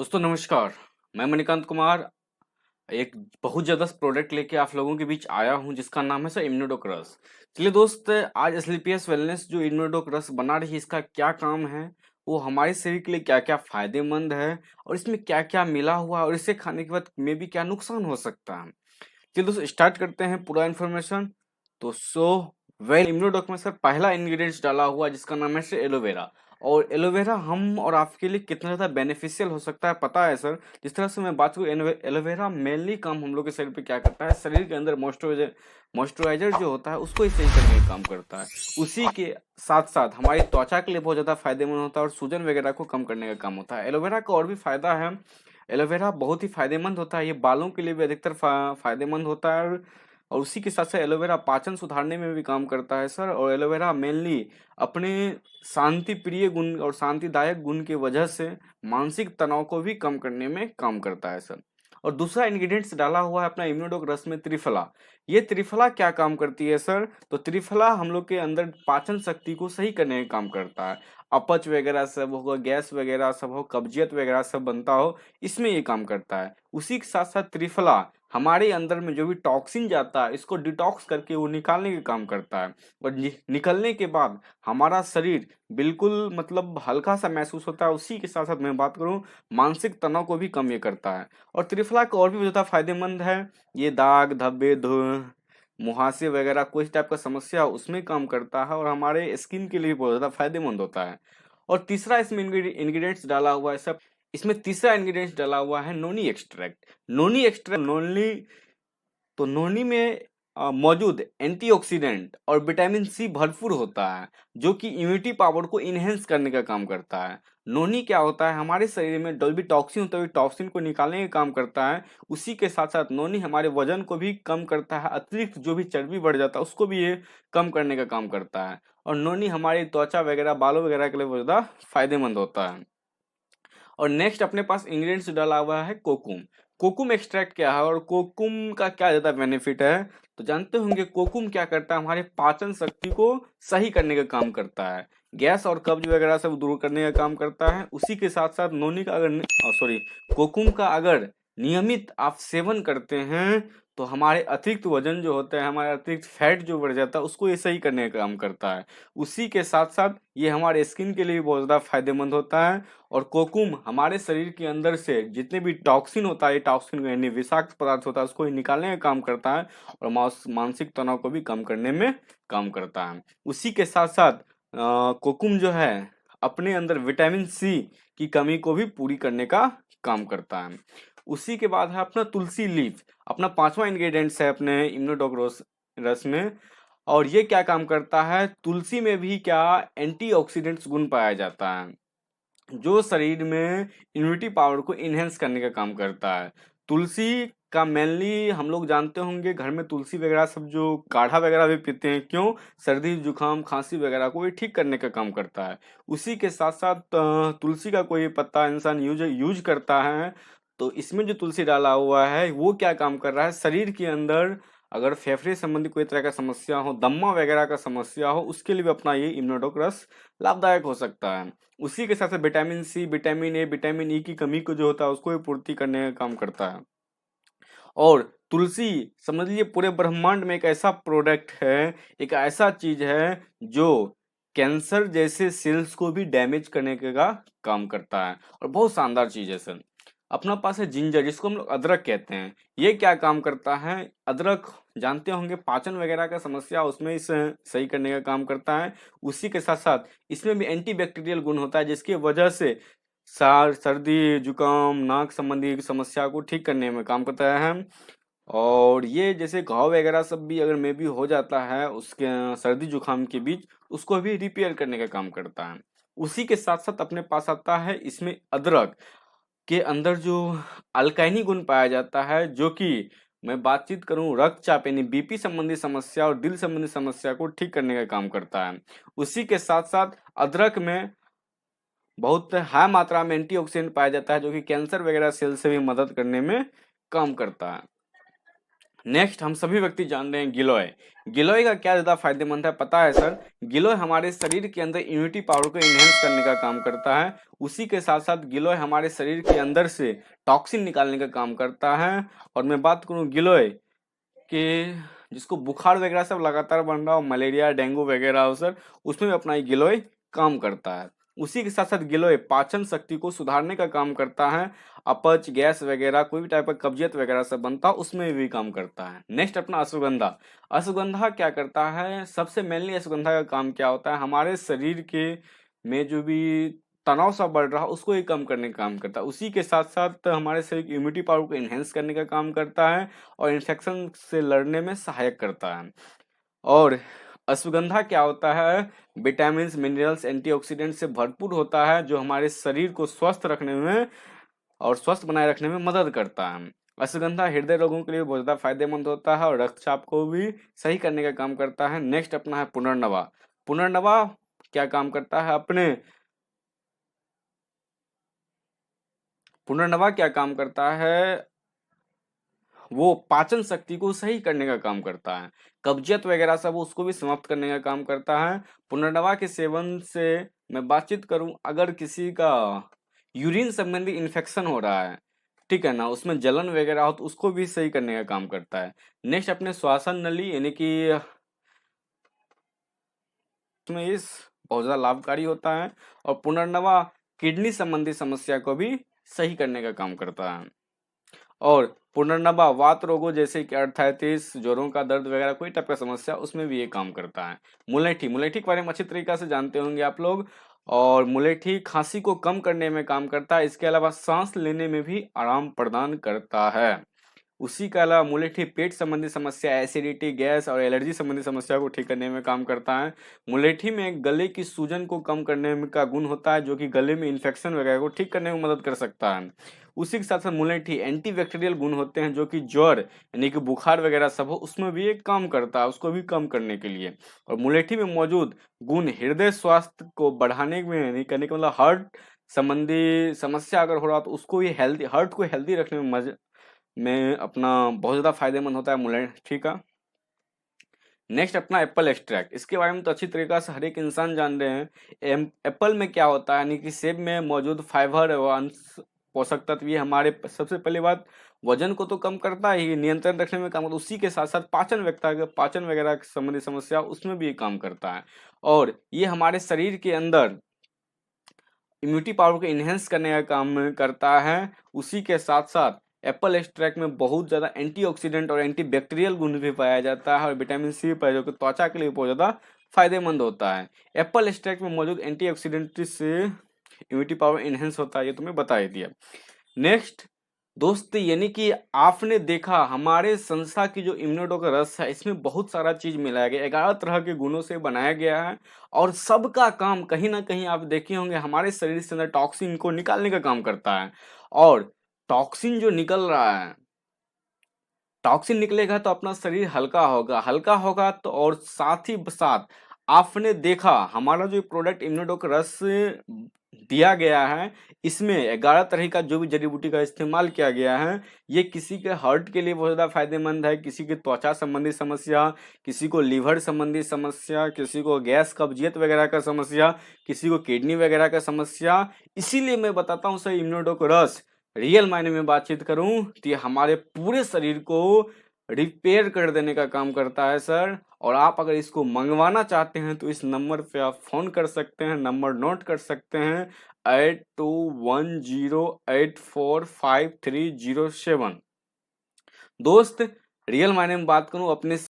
दोस्तों नमस्कार। मैं मणिकांत कुमार एक बहुत ज़बरदस्त प्रोडक्ट लेके आप लोगों के बीच आया हूं जिसका नाम है सर इम्यूनोडोक रस। चलिए दोस्त, आज एसलीपीएस वेलनेस जो इम्यूनोडोक रस बना रही है इसका क्या काम है, वो हमारे शरीर के लिए क्या क्या फायदेमंद है और इसमें क्या क्या मिला हुआ है और इसे खाने के बाद में भी क्या नुकसान हो सकता है। चलिए दोस्तों स्टार्ट करते हैं पूरा इन्फॉर्मेशन। तो वेल इम्यूनोडॉक में सर पहला इंग्रेडिएंट्स डाला हुआ है जिसका नाम है सर एलोवेरा। और एलोवेरा हम और आपके लिए कितना ज़्यादा बेनिफिशियल हो सकता है पता है सर। जिस तरह से मैं बात करूँ, एलोवेरा मेनली काम हम लोग के शरीर पे क्या करता है, शरीर के अंदर मॉइस्चराइजर जो होता है उसको ही सही करने का काम करता है। उसी के साथ साथ हमारी त्वचा के लिए बहुत ज़्यादा फायदेमंद होता है और सूजन वगैरह को कम करने का काम होता है। एलोवेरा का और भी फायदा है। एलोवेरा बहुत ही फायदेमंद होता है, ये बालों के लिए भी अधिकतर फायदेमंद होता है। और उसी के साथ साथ एलोवेरा पाचन सुधारने में भी काम करता है सर। और एलोवेरा मेनली अपने शांति प्रिय गुण और शांतिदायक गुण की वजह से मानसिक तनाव को भी कम करने में काम करता है सर। और दूसरा इंग्रेडिएंट्स डाला हुआ है अपना इम्यूनोडोक रस में त्रिफला। ये त्रिफला क्या काम करती है सर, तो त्रिफला हम लोग के अंदर पाचन शक्ति को सही करने का काम करता है। अपच वगैरह सब हो, गैस वगैरह सब हो, कब्जियत वगैरह सब बनता हो, इसमें ये काम करता है। उसी के साथ साथ त्रिफला हमारे अंदर में जो भी टॉक्सिन जाता है इसको डिटॉक्स करके वो निकालने का काम करता है। और निकलने के बाद हमारा शरीर बिल्कुल मतलब हल्का सा महसूस होता है। उसी के साथ साथ मैं बात करूं, मानसिक तनाव को भी कम ये करता है। और त्रिफला का और भी ज़्यादा फायदेमंद है, ये दाग धब्बे मुहासे वगैरह कोई टाइप का समस्या हो, उसमें काम करता है और हमारे स्किन के लिए बहुत ज़्यादा फायदेमंद होता है। और तीसरा इसमें इंग्रेडिएंट्स डाला हुआ है सब। इसमें तीसरा इंग्रेडिएंट्स डाला हुआ है नोनी एक्सट्रैक्ट। नोनी एक्सट्रैक्ट नोनी, तो नोनी में मौजूद एंटीऑक्सीडेंट और विटामिन सी भरपूर होता है जो कि इम्यूनिटी पावर को इनहेंस करने का काम करता है। नोनी क्या होता है, हमारे शरीर में जो भी टॉक्सिन होता है टॉक्सिन को निकालने का काम करता है। उसी के साथ साथ नोनी हमारे वजन को भी कम करता है, अतिरिक्त जो भी चर्बी बढ़ जाता है उसको भी ये कम करने का काम करता है। और नोनी हमारी त्वचा वगैरह बालों वगैरह के लिए बहुत ज़्यादा फायदेमंद होता है। और नेक्स्ट अपने पास इंग्रेडिएंट्स डाला हुआ है कोकुम। कोकुम एक्सट्रैक्ट क्या है और कोकुम का क्या ज्यादा बेनिफिट है, तो जानते होंगे कोकुम क्या करता है, हमारे पाचन शक्ति को सही करने का काम करता है, गैस और कब्ज वगैरह सब दूर करने का काम करता है। उसी के साथ साथ नोनी का अगर सॉरी कोकुम का अगर नियमित आप सेवन करते हैं तो हमारे अतिरिक्त वजन जो होता है, हमारे अतिरिक्त फैट जो बढ़ जाता है उसको ये सही करने का काम करता है। उसी के साथ साथ ये हमारे स्किन के लिए भी बहुत ज़्यादा फायदेमंद होता है। और कोकुम हमारे शरीर के अंदर से जितने भी टॉक्सिन होता है, टॉक्सिन यानी विषाक्त पदार्थ होता है, उसको ही निकालने का काम करता है और मानसिक तनाव को भी कम करने में काम करता है। उसी के साथ साथ कोकुम जो है अपने अंदर विटामिन सी की कमी को भी पूरी करने का काम करता है। उसी के बाद है अपना तुलसी लीफ, अपना पांचवा इंग्रेडिएंट्स है अपने इम्यूनोडॉक रस में। और ये क्या काम करता है, तुलसी में भी क्या एंटीऑक्सीडेंट्स गुण पाया जाता है जो शरीर में इम्यूनिटी पावर को इनहेंस करने का काम करता है। तुलसी का मेनली हम लोग जानते होंगे घर में तुलसी वगैरह सब जो काढ़ा वगैरह भी पीते हैं, क्यों, सर्दी जुकाम खांसी वगैरह को भी ठीक करने का काम करता है। उसी के साथ साथ तुलसी का कोई पत्ता इंसान यूज यूज करता है, तो इसमें जो तुलसी डाला हुआ है वो क्या काम कर रहा है, शरीर के अंदर अगर फेफड़े संबंधी कोई तरह का समस्या हो, दम्मा वगैरह का समस्या हो, उसके लिए भी अपना ये इम्यूनोडॉक रस लाभदायक हो सकता है। उसी के साथ साथ vitamin C, vitamin A, vitamin E की कमी को जो होता है उसको भी पूर्ति करने का काम करता है। और तुलसी समझ लीजिए पूरे ब्रह्मांड में एक ऐसा प्रोडक्ट है, एक ऐसा चीज है जो कैंसर जैसे सेल्स को भी डैमेज करने का काम करता है और बहुत शानदार चीज है सर। अपना पास है जिंजर जिसको हम लोग अदरक कहते हैं। ये क्या काम करता है, अदरक जानते होंगे पाचन वगैरह का समस्या उसमें इसे सही करने का काम करता है। उसी के साथ साथ इसमें भी एंटीबैक्टीरियल गुण होता है जिसकी वजह से सर्दी जुकाम नाक संबंधी समस्या को ठीक करने में काम करता है। और ये जैसे घाव वगैरह सब भी अगर में भी हो जाता है उसके सर्दी जुकाम के बीच, उसको भी रिपेयर करने का काम करता है। उसी के साथ साथ अपने पास आता है इसमें अदरक के अंदर जो अल्काइनी गुण पाया जाता है, जो कि मैं बातचीत करूं रक्तचाप यानी बीपी संबंधी समस्या और दिल संबंधी समस्या को ठीक करने का काम करता है। उसी के साथ साथ अदरक में बहुत हाई मात्रा में एंटीऑक्सीडेंट पाया जाता है जो कि कैंसर वगैरह सेल से भी मदद करने में काम करता है। नेक्स्ट हम सभी व्यक्ति जान रहे हैं गिलोय। गिलोय का क्या ज्यादा फायदेमंद है पता है सर? गिलोय हमारे शरीर के अंदर इम्यूनिटी पावर को इनहेंस करने का काम करता है। उसी के साथ साथ गिलोय हमारे शरीर के अंदर से टॉक्सिन निकालने का काम करता है। और मैं बात करूं गिलोय के, जिसको बुखार वगैरह सब लगातार बन रहा हो, मलेरिया डेंगू वगैरह हो सर, उसमें भी अपना ये गिलोय काम करता है। उसी के साथ साथ गिलोय पाचन शक्ति को सुधारने का काम करता है। अपच गैस वगैरह कोई भी टाइप का कब्जियत वगैरह सब बनता है उसमें भी काम करता है। नेक्स्ट अपना अश्वगंधा। अश्वगंधा क्या करता है? सबसे मेनली अश्वगंधा का काम क्या होता है? हमारे शरीर के में जो भी तनाव सा बढ़ रहा है उसको ही कम करने का काम करता है। उसी के साथ साथ हमारे शरीर की इम्यूनिटी पावर को इनहेंस करने का काम करता है और इन्फेक्शन से लड़ने में सहायक करता है। और अश्वगंधा क्या होता है? विटामिन मिनरल्स एंटीऑक्सीडेंट से भरपूर होता है, जो हमारे शरीर को स्वस्थ रखने में और स्वस्थ बनाए रखने में मदद करता है। अश्वगंधा हृदय रोगों के लिए बहुत ज्यादा फायदेमंद होता है और रक्तचाप को भी सही करने का काम करता है। नेक्स्ट अपना है पुनर्नवा। पुनर्नवा क्या काम करता है अपने? पुनर्नवा क्या काम करता है? वो पाचन शक्ति को सही करने का काम करता है। कब्जियत वगैरह सब उसको भी समाप्त करने का काम करता है। पुनर्नवा के सेवन से मैं बातचीत करूं, अगर किसी का यूरिन संबंधी इन्फेक्शन हो रहा है, ठीक है ना, उसमें जलन वगैरह हो तो उसको भी सही करने का काम करता है। नेक्स्ट अपने श्वासन नली यानी कि उसमें इस बहुत ज्यादा लाभकारी होता है। और पुनर्नवा किडनी संबंधी समस्या को भी सही करने का काम करता है। और पुनर्नवा वात रोगों जैसे कि अर्थाइटिस, जोड़ों का दर्द वगैरह कोई टाइप का समस्या उसमें भी ये काम करता है। मुलेठी, मुलेठी के बारे में अच्छी तरीके से जानते होंगे आप लोग। और मुलेठी खांसी को कम करने में काम करता है। इसके अलावा सांस लेने में भी आराम प्रदान करता है। उसी के अलावा मुलेठी पेट संबंधी समस्या, एसिडिटी, गैस और एलर्जी संबंधी समस्या को ठीक करने में काम करता है। मुलेठी में गले की सूजन को कम करने में का गुण होता है, जो कि गले में इन्फेक्शन वगैरह को ठीक करने में मदद कर सकता है। उसी के साथ साथ मुलेठी एंटीबैक्टीरियल गुण होते हैं, जो कि ज्वर यानी कि बुखार वगैरह सब हो उसमें भी एक काम करता है, उसको भी कम करने के लिए। और मुलेठी में मौजूद गुण हृदय स्वास्थ्य को बढ़ाने में यानी करने का मतलब हार्ट संबंधी समस्या अगर हो रहा तो उसको भी हेल्दी, हार्ट को हेल्दी रखने में अपना बहुत ज्यादा फायदेमंद होता है मुलेठी का। नेक्स्ट अपना एप्पल एक्सट्रैक्ट। इसके बारे में तो अच्छी तरीके से हर एक इंसान जान रहे हैं। एप्पल में क्या होता है यानी कि सेब में मौजूद फाइबर व पोषक तत्व ये हमारे सबसे पहली बात वजन को तो कम करता ही, नियंत्रण रखने में काम करता है। उसी के साथ साथ पाचन वगैरह संबंधी समस्या उसमें भी काम करता है। और ये हमारे शरीर के अंदर इम्यूनिटी पावर को इनहेंस करने का काम करता है। उसी के साथ साथ एप्पल एक्सट्रैक्ट में बहुत ज्यादा एंटीऑक्सीडेंट और एंटीबैक्टीरियल गुण भी पाया जाता है और विटामिन सी पाया, जो कि त्वचा के लिए बहुत ज्यादा फायदेमंद होता है। एप्पल एक्सट्रैक्ट में मौजूद एंटीऑक्सीडेंट से इम्यूनिटी पावर इनहेंस होता है, ये तुम्हें बता ही दिया। नेक्स्ट दोस्त, यानी कि आपने देखा हमारे संस्था की जो इम्यूनोडो का रस है इसमें बहुत सारा चीज मिलाया गया, 11 तरह के गुणों से बनाया गया है। और सबका काम कहीं ना कहीं आप देखे होंगे हमारे शरीर से अंदर टॉक्सिन को निकालने का काम करता है। और टॉक्सिन जो निकल रहा है, टॉक्सिन निकलेगा तो अपना शरीर हल्का होगा, हल्का होगा तो और साथ ही साथ आपने देखा हमारा जो प्रोडक्ट इम्यूनोडोक रस दिया गया है, इसमें 11 तरह का जो भी जड़ी बूटी का इस्तेमाल किया गया है, ये किसी के हार्ट के लिए बहुत ज्यादा फायदेमंद है, किसी की त्वचा संबंधी समस्या, किसी को लीवर संबंधी समस्या, किसी को गैस कब्जियत वगैरह का समस्या, किसी को किडनी वगैरह का समस्या। इसीलिए मैं बताता हूँ सर, इम्यूनोडोक रस रियल मायने में बातचीत करूं तो ये हमारे पूरे शरीर को रिपेयर कर देने का काम करता है सर। और आप अगर इसको मंगवाना चाहते हैं तो इस नंबर पे आप फोन कर सकते हैं, नंबर नोट कर सकते हैं 8210845307। दोस्त रियल मायने में बात करूं, अपने